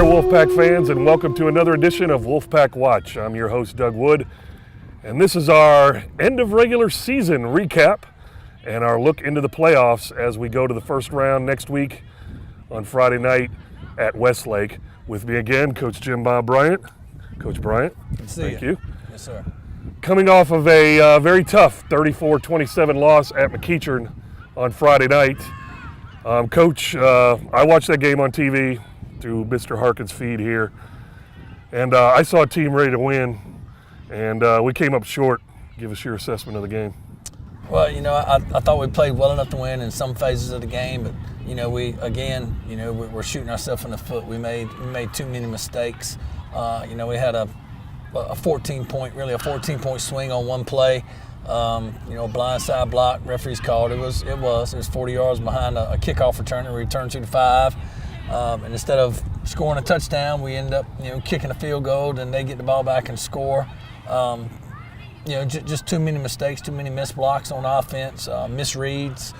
Wolfpack fans, and welcome to another edition of Wolfpack Watch. I'm your host, Doug Wood, and this is our end of regular season recap and our look into the playoffs as we go to the first round next week on Friday night at Westlake. With me again, Coach Bryant. Coach Bryant, thank you. Yes, sir. Coming off of a very tough 34-27 loss at McEachern on Friday night. Coach, I watched that game on TV through Mr. Harkin's feed here, and I saw a team ready to win, and we came up short. Give us your assessment of the game. Well, I thought we played well enough to win in some phases of the game, but we're shooting ourselves in the foot. We made too many mistakes. We had a 14-point swing on one play. Blindside block, referees called. It was 40 yards behind a kickoff return, and we returned 2-5. And instead of scoring a touchdown, we end up, kicking a field goal, and they get the ball back and score. Just too many mistakes, too many missed blocks on offense, misreads.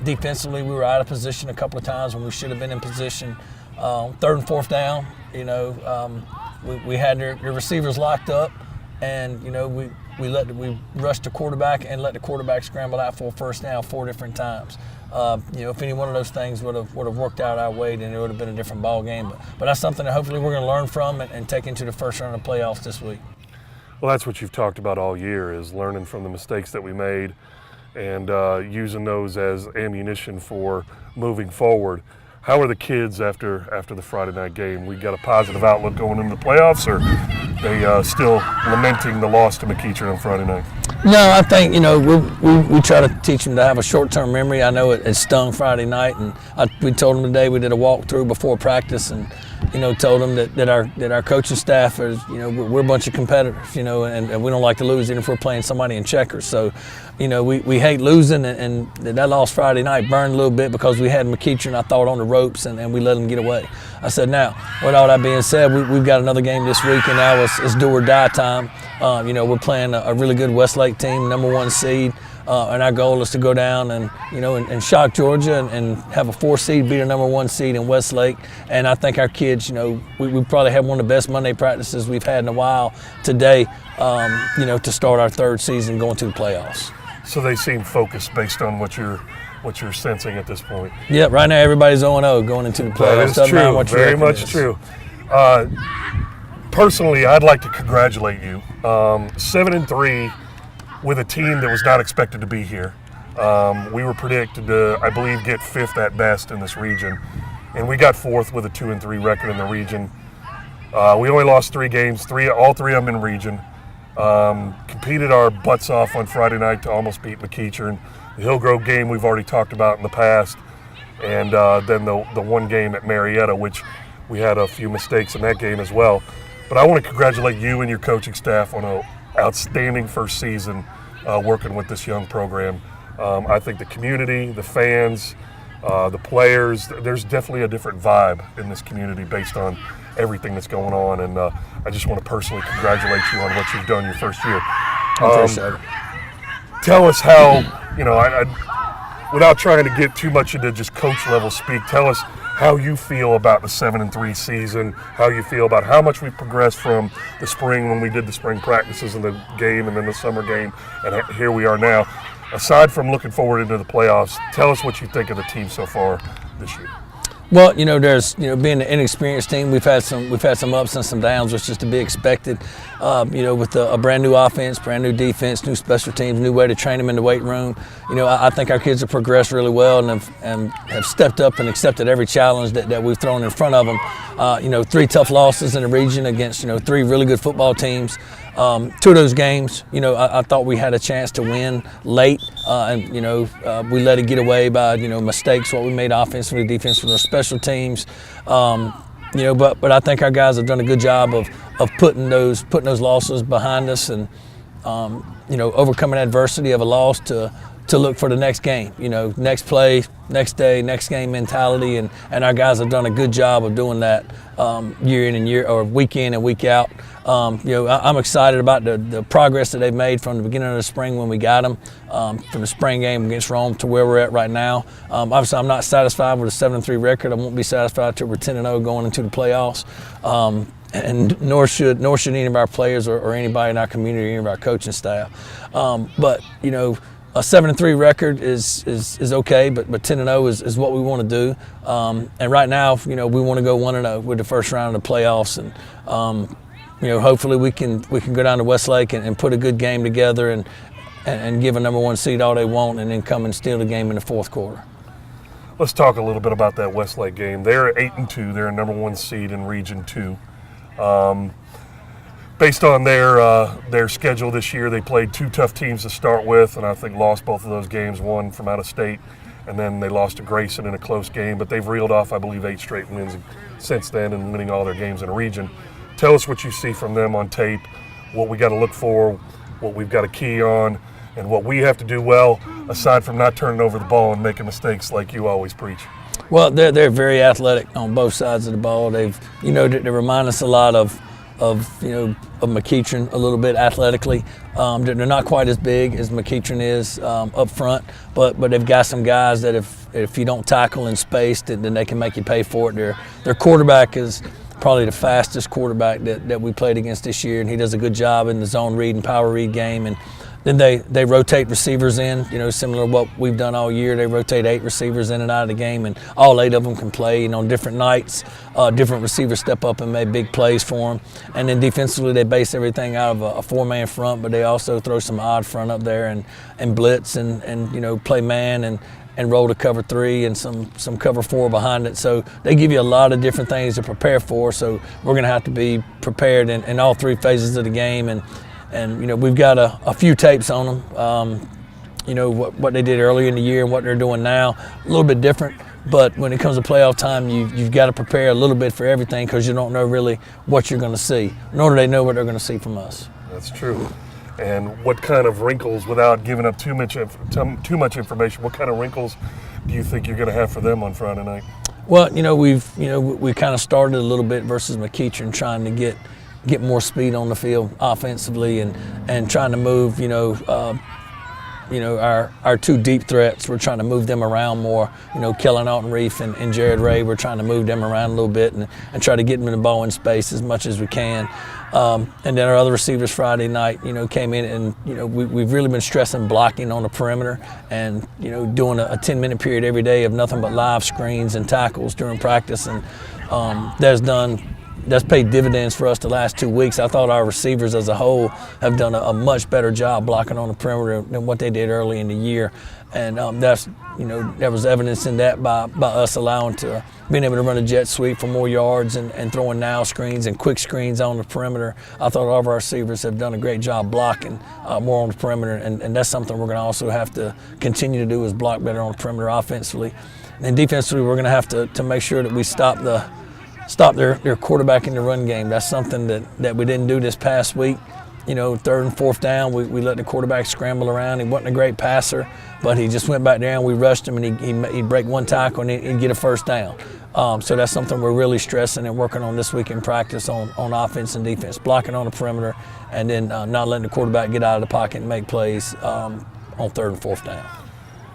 Defensively, we were out of position a couple of times when we should have been in position. Third and fourth down, we had their receivers locked up, and we rushed the quarterback and let the quarterback scramble out for a first down 4 different times. If any one of those things would have worked out our way, then it would have been a different ball game. But that's something that hopefully we're going to learn from and take into the first round of playoffs this week. Well, that's what you've talked about all year, is learning from the mistakes that we made and using those as ammunition for moving forward. How are the kids after the Friday night game? We got a positive outlook going into the playoffs, or they still lamenting the loss to McEachern on Friday night? No, I think, we try to teach them to have a short-term memory. I know it stung Friday night, and we told them today we did a walkthrough before practice, and told them that our coaching staff is, we're a bunch of competitors, and we don't like to lose even if we're playing somebody in checkers. So, we hate losing, and that loss Friday night burned a little bit because we had McEachern, I thought, on the ropes, and we let them get away. I said, now, with all that being said, we've got another game this week, and now it's do or die time. We're playing a really good Westlake team, #1 seed. And our goal is to go down and shock Georgia and have a 4 seed beat a #1 seed in Westlake. And I think our kids, we probably have one of the best Monday practices we've had in a while today, to start our third season going to the playoffs. So they seem focused based on what you're sensing at this point. Yeah, right now everybody's 0-0 going into the playoffs. That is true, very much true. Personally, I'd like to congratulate you. 7-3. With a team that was not expected to be here. We were predicted to, I believe, get 5th at best in this region, and we got 4th with a 2-3 record in the region. We only lost 3 games, all three of them in region. Competed our butts off on Friday night to almost beat McEachern. The Hillgrove game we've already talked about in the past, and then the one game at Marietta, which we had a few mistakes in that game as well. But I want to congratulate you and your coaching staff on an outstanding first season working with this young program. I think the community, the fans, the players, there's definitely a different vibe in this community based on everything that's going on, and I just want to personally congratulate you on what you've done your first year. Tell us how, without trying to get too much into just coach level speak, tell us how you feel about the 7-3 season, how you feel about how much we've progressed from the spring when we did the spring practices and the game and then the summer game, and here we are now. Aside from looking forward into the playoffs, tell us what you think of the team so far this year. Well, there's, being an inexperienced team, we've had some ups and some downs, which is to be expected. With a brand new offense, brand new defense, new special teams, new way to train them in the weight room. I think our kids have progressed really well and have stepped up and accepted every challenge that we've thrown in front of them. 3 tough losses in the region against 3 really good football teams. 2 of those games, I thought we had a chance to win late, and we let it get away by mistakes what we made offensively, defensively, our special teams. But I think our guys have done a good job of putting those losses behind us and overcoming adversity of a loss to to look for the next game. Next play, next day, next game mentality, and our guys have done a good job of doing that year in and year, or week in and week out. I'm excited about the progress that they've made from the beginning of the spring when we got them, from the spring game against Rome to where we're at right now. Obviously, I'm not satisfied with a 7-3 record. I won't be satisfied until we're 10-0 going into the playoffs. And nor should any of our players or anybody in our community, or any of our coaching staff. But a 7-3 record is okay, but 10-0 is what we want to do. And right now, we want to go 1-0 with the first round of the playoffs, and hopefully we can go down to Westlake and put a good game together and give a number 1 seed all they want, and then come and steal the game in the fourth quarter. Let's talk a little bit about that Westlake game. They're 8-2. They're a number 1 seed in Region 2. Based on their schedule this year, they played 2 tough teams to start with, and I think lost both of those games, one from out of state, and then they lost to Grayson in a close game. But they've reeled off, I believe, 8 straight wins since then, and winning all their games in the region. Tell us what you see from them on tape, what we got to look for, what we've got to key on, and what we have to do well, aside from not turning over the ball and making mistakes like you always preach. Well, they're very athletic on both sides of the ball. They remind us a lot of McEachern a little bit athletically. They're not quite as big as McEachern is up front, but they've got some guys that if you don't tackle in space, then they can make you pay for it. Their quarterback is probably the fastest quarterback that we played against this year, and he does a good job in the zone read and power read game. And then they rotate receivers in, similar to what we've done all year. They rotate 8 receivers in and out of the game, and all 8 of them can play. On different nights, different receivers step up and make big plays for them. And then defensively, they base everything out of a 4-man front, but they also throw some odd front up there and blitz and play man and roll to cover 3 and some cover 4 behind it. So they give you a lot of different things to prepare for. So we're going to have to be prepared in all 3 phases of the game. And we've got a few tapes on them. What they did earlier in the year and what they're doing now, a little bit different. But when it comes to playoff time, you've got to prepare a little bit for everything, because you don't know really what you're going to see, nor do they know what they're going to see from us. That's true. And what kind of wrinkles, without giving up too much information, what kind of wrinkles do you think you're going to have for them on Friday night? Well, we kind of started a little bit versus McEachern, trying to get more speed on the field offensively and trying to move, our 2 deep threats. We're trying to move them around more. Kellen Alton-Reef and Jared Ray, we're trying to move them around a little bit and try to get them in the ball in space as much as we can. And then our other receivers Friday night, came in and, we've really been stressing blocking on the perimeter and, doing a 10-minute period every day of nothing but live screens and tackles during practice. And that's paid dividends for us the last 2 weeks. I thought our receivers as a whole have done a much better job blocking on the perimeter than what they did early in the year. And there was evidence in that by us being able to run a jet sweep for more yards and throwing now screens and quick screens on the perimeter. I thought all of our receivers have done a great job blocking more on the perimeter, and that's something we're going to also have to continue to do, is block better on the perimeter offensively. And defensively, we're going to have to make sure that we stop their quarterback in the run game. That's something that we didn't do this past week. 3rd and 4th down, we let the quarterback scramble around. He wasn't a great passer, but he just went back there and we rushed him, and he'd break 1 tackle and he'd get a first down. So that's something we're really stressing and working on this week in practice on offense and defense, blocking on the perimeter, and then not letting the quarterback get out of the pocket and make plays on 3rd and 4th down.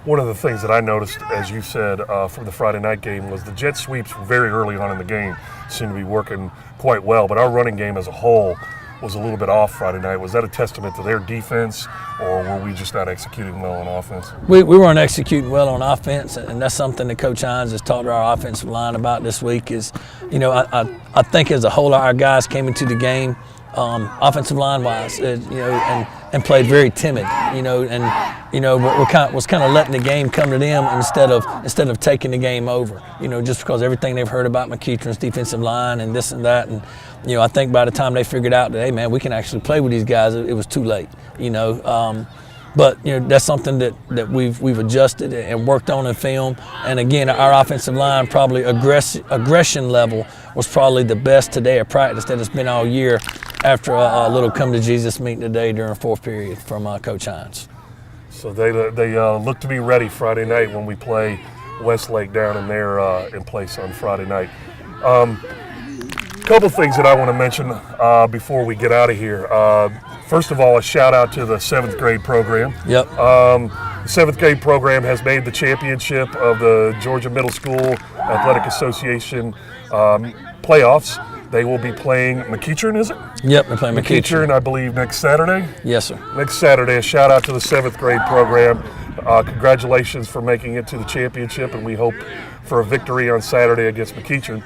One of the things that I noticed, as you said, from the Friday night game was the jet sweeps very early on in the game seemed to be working quite well, but our running game as a whole was a little bit off Friday night. Was that a testament to their defense, or were we just not executing well on offense? We weren't executing well on offense, and that's something that Coach Hines has talked to our offensive line about this week. Is I think as a whole our guys came into the game offensive line wise, and played very timid, was kind of letting the game come to them instead of taking the game over, just because everything they've heard about McEachern's defensive line and this and that, and I think by the time they figured out that, hey man, we can actually play with these guys, it was too late, But that's something that we've adjusted and worked on in film. And again, our offensive line probably aggression level was probably the best today at practice that it's been all year, after a little come to Jesus meeting today during 4th period from Coach Hines. So they look to be ready Friday night when we play Westlake down in their in place on Friday night. Couple things that I want to mention before we get out of here. First of all, a shout out to the 7th grade program. Yep. The 7th grade program has made the championship of the Georgia Middle School Athletic Association playoffs. They will be playing McEachern, is it? Yep, they're playing McEachern. I believe, next Saturday. Yes, sir. Next Saturday. A shout out to the 7th grade program. Congratulations for making it to the championship, and we hope for a victory on Saturday against McEachern.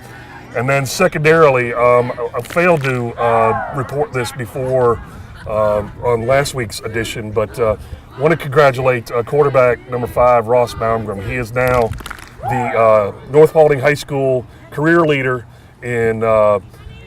And then secondarily, I failed to report this before on last week's edition, but want to congratulate quarterback number 5, Ross Baumgrim. He is now the North Paulding High School career leader in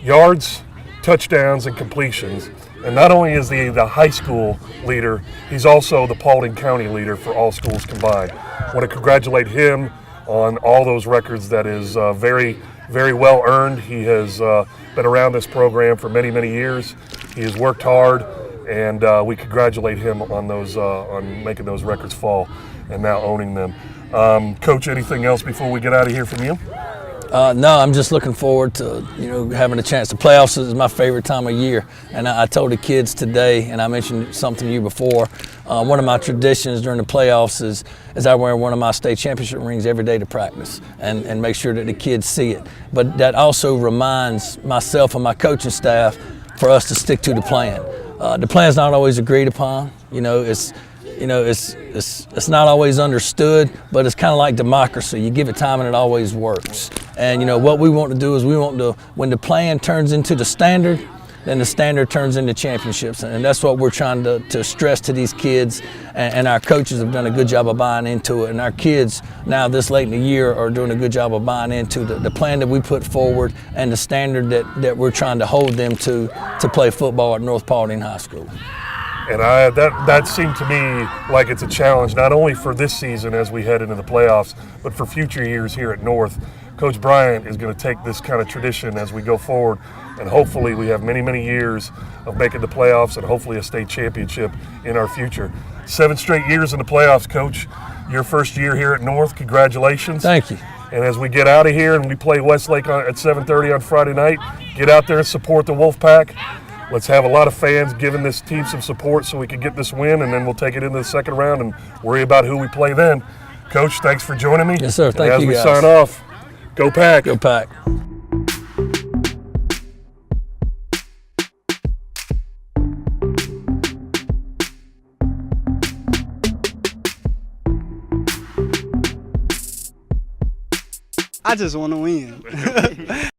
yards, touchdowns, and completions. And not only is he the high school leader, he's also the Paulding County leader for all schools combined. I want to congratulate him on all those records. That is very, very well earned. He has been around this program for many, many years. He has worked hard, and we congratulate him on those on making those records fall and now owning them. Coach, anything else before we get out of here from you? No, I'm just looking forward to having a chance. The playoffs is my favorite time of year, and I told the kids today, and I mentioned something to you before. One of my traditions during the playoffs is I wear one of my state championship rings every day to practice, and make sure that the kids see it. But that also reminds myself and my coaching staff for us to stick to the plan. The plan's not always agreed upon. It's not always understood, but it's kind of like democracy. You give it time and it always works. And what we want to do is when the plan turns into the standard, then the standard turns into championships. And that's what we're trying to stress to these kids. And our coaches have done a good job of buying into it. And our kids now this late in the year are doing a good job of buying into the plan that we put forward and the standard that we're trying to hold them to play football at North Paulding High School. And that seemed to me like it's a challenge, not only for this season as we head into the playoffs, but for future years here at North. Coach Bryant is going to take this kind of tradition as we go forward, and hopefully we have many, many years of making the playoffs and hopefully a state championship in our future. 7 straight years in the playoffs, Coach. Your first year here at North, congratulations. Thank you. And as we get out of here and we play Westlake at 7:30 on Friday night, get out there and support the Wolfpack. Let's have a lot of fans giving this team some support so we can get this win, and then we'll take it into the second round and worry about who we play then. Coach, thanks for joining me. Yes, sir. Thank you, guys. As we sign off, go Pack. Go Pack. I just want to win.